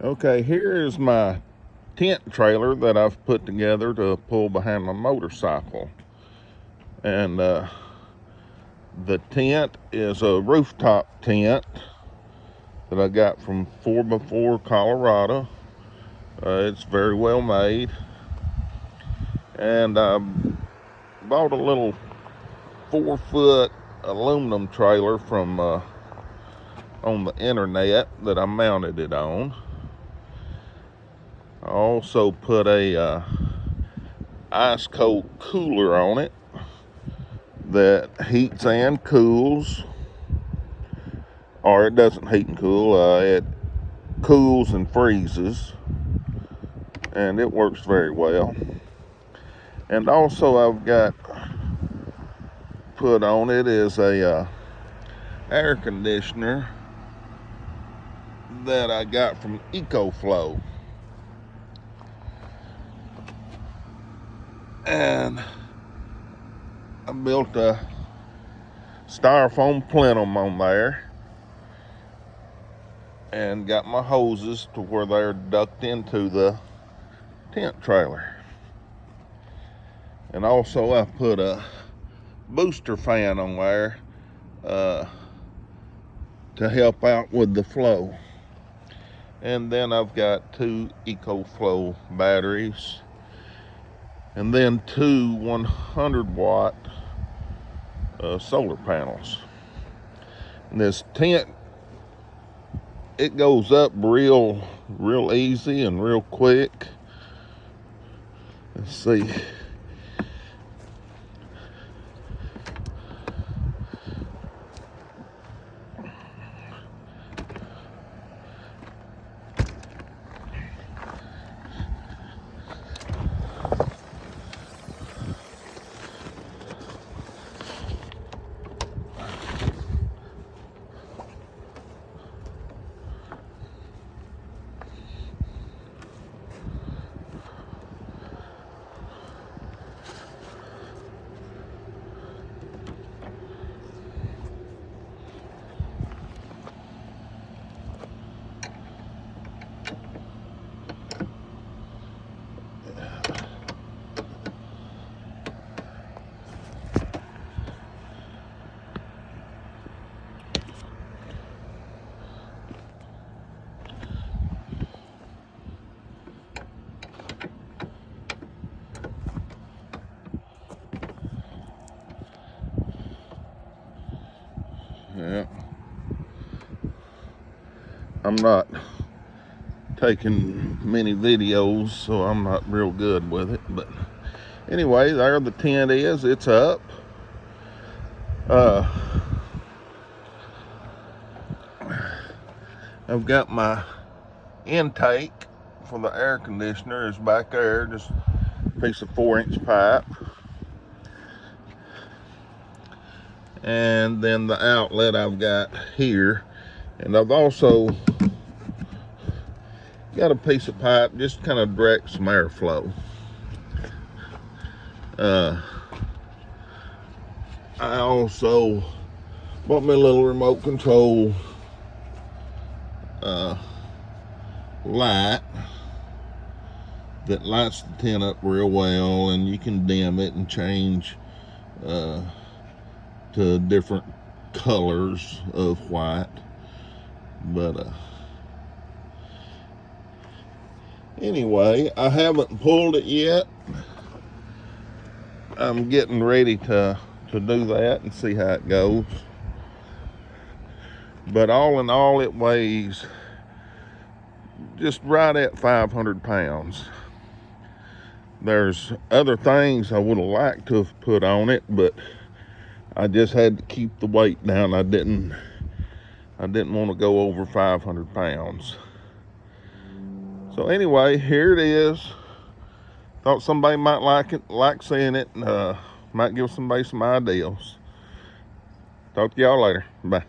Okay, here is my tent trailer that I've put together to pull behind my motorcycle. And the tent is a rooftop tent that I got from 4x4 Colorado. It's very well made. And I bought a little 4-foot aluminum trailer from on the internet that I mounted it on. I also put a ice cold cooler on it that heats and cools, or it doesn't heat and cool, it cools and freezes, and it works very well. And also I've got put on it is a air conditioner that I got from EcoFlow. And I built a styrofoam plenum on there and got my hoses to where they're ducked into the tent trailer. And also I put a booster fan on there to help out with the flow. And then I've got 2 EcoFlow batteries, and then 2 100-watt solar panels. And this tent, it goes up real easy and real quick. Let's see. Yeah, I'm not taking many videos, so I'm not real good with it. But anyway, there the tent is. It's up. I've got my intake for the air conditioner is back there, just a piece of 4-inch pipe. And then the outlet I've got here. And I've also got a piece of pipe just kind of direct some airflow. I also bought me a little remote control light that lights the tent up real well, and you can dim it and change to different colors of white. But anyway, I haven't pulled it yet. I'm getting ready to do that and see how it goes. But all in all, it weighs just right at 500 pounds. There's other things I would have liked to have put on it, but I just had to keep the weight down. I didn't want to go over 500 pounds. So anyway, here it is. Thought somebody might like it, like seeing it, and might give somebody some ideas. Talk to y'all later. Bye.